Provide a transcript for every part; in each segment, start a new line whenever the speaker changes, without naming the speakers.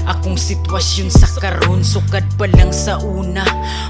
Akong sitwasyon sa karon, sukad pa lang sa una.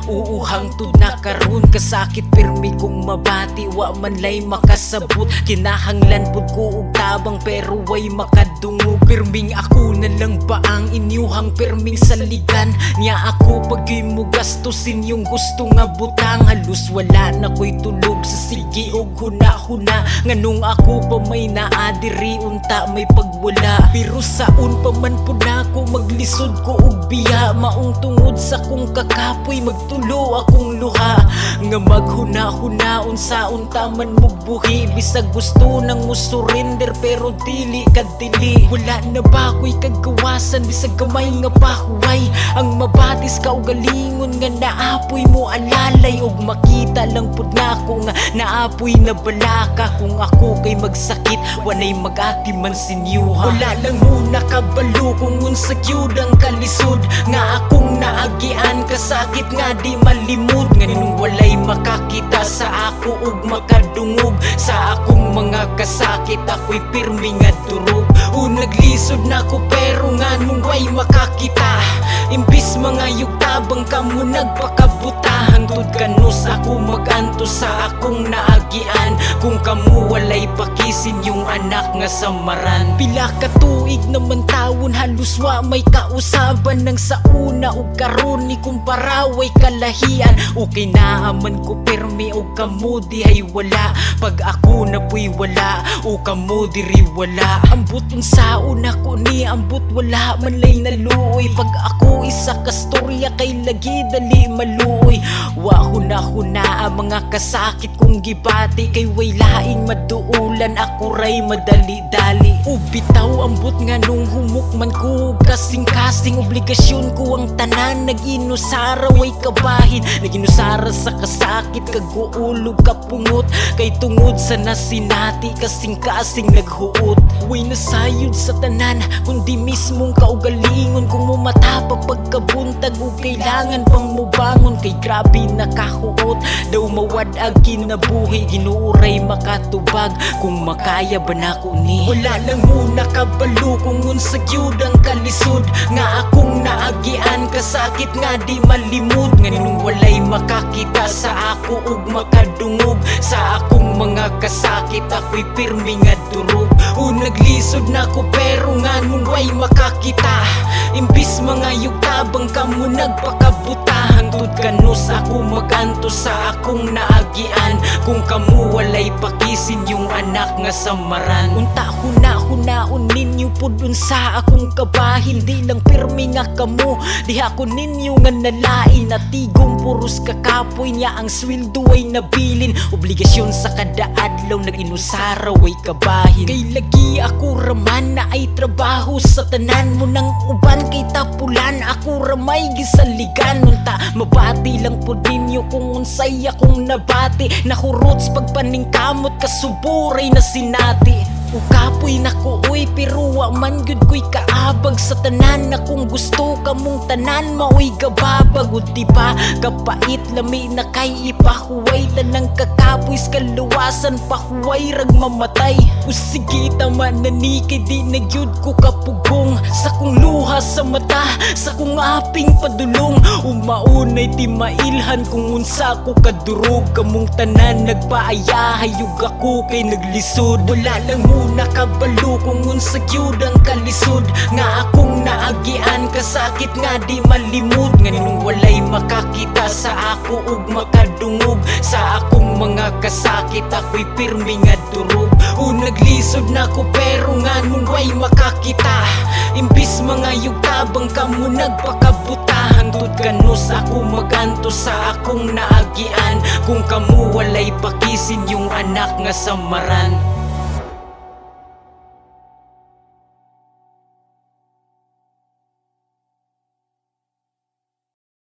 Uuhang tud na karon, kasakit pirmi kong mabati. Wa man lay makasabot, kinahanglan pud ko og tabang pero way makadungog. Pirming ako na lang ba ang inyuhang pirming saligan? Nya ako pagyoy mo gastusin yung gusto nga butang. Halos wala na ko'y tulog sa sige og huna-huna. Nganong ako pa may naadiri unta may pagwala. Pero saon pa man pud nako maglisod ko og biya. Maong tungod sa kong kakapoy magtulo akong luha. Nga maghuna-huna unsaon taman mo buhi. Bisag gusto nang mo surrender pero dili kadili. Wala na ba ko'y kagawasan bisag gamay nga pahuway. Ang mabatis ka og galingon nga naapoy mo alalay. Og makita lang pud nako nga naapoy na balaka. Kung ako kay magsakit wanay mag-ati man sinyuha. Wala lang muna kabalo kung unsa gyud ang kalisod. Nga akong naagian kasakit nga di malimod. Nganong walay makakita sa ako ug makadungog. Sa akong mga kasakit ako'y pirmi nga durog. Naglisod na ko pero nganong way makakita. Imbis mga yugtabang kamo nagpakabuta. Hangtod kanus ako maganto sa akong naagian. Kung kamo walay pakisin yung anak nga samaran. Pila ka tuig naman tawon halos wa may kausaban. Nang sa una ug karon ni kumpara way kalahian. Okay na aman ko permi o kamo dihay wala. Pag ako na puy wala o kamo diri wala. Ambot unsa una ko ni ambot wala man lay naluoy. Pag ako isa ka storya kay lagi dali maluoy. Wa huna-huna ang mga kasakit kong gibati. Kay way laing maduulan ako ray madali-dali. Bitaw ambot nga nung humukman ko kasing-kasing. Obligasyon ko ang tanan nag-inusara way kabahin. Nag-inusara sa kasakit kaguulog kapungot. Kay tungod sa nasinati kasing-kasing naghuot. Way nasayod sa tanan kundi mismong kaugalingon. Kung mumata pa pagkabuntag o kailangan pang mubangon. Kay grabe nakahuot daw mawad ag kinabuhi. Ginuuray makatubag kung makaya ba nako ni. Wala lang muna kabalo kung unsa gyud ang kalisod. Nga akong naagian kasakit nga di malimod. Nganong walay makakita sa ako ug makadungog. Sa akong mga kasakit ako'y pirmi nga durog. Naglisod na ko pero nganong way makakita. Imbis mga yugtabang kamo nagpakabuta. Hangtod kanus ako maganto sa akong naagian. Kung kamo walay pakisin yung anak nga samaran. Unta huna-hunaon ninyo pud unsa akong kabahin. Di lang pirmi nga kamo di ako ninyo nga nalain. Natigong puros kakapoy niya ang sweldo ay nabilin. Obligasyon sa kada adlaw nag-inusara way kabahin. Kay lagi ako raman na ay trabaho sa tanan mo nang uban. Kay tapulan ako ramay gisaligan. Unta mabati lang po ninyo kung unsay akong nabati. Nahurots pagpaningkamot kasuburay na sinati. Kapoy na ko uy pero wa man gud ko'y kaabag. Sa tanan na kung gusto ka mong tanan maoy gababag. O diba kapait lami na kay ipahuway. Tanang kakapoy's kaluwasan pahuway rag mamatay. O sige tama na ni kay di na gyud ko kapugong. Sa kong luha sa mata sa kong aping padulong. Maunay di mailhan kung unsa ko kadurog. Kamong tanan nagpaaya hayog ako kay naglisod. Wala lang muna kabalo kung unsa gyud ang kalisod. Nga akong naagian kasakit nga di malimod. Nganong walay makakita sa ako ug makadungog. Sa akong mga kasakit ako'y pirmi nga durog. Naglisod na ko pero nganong way makakita. Imbis mga yugtabang kamo nagpakabuta. Hangtod kanus ako maganto sa akong naagian. Kung kamo walay pakisin yung anak nga samaran.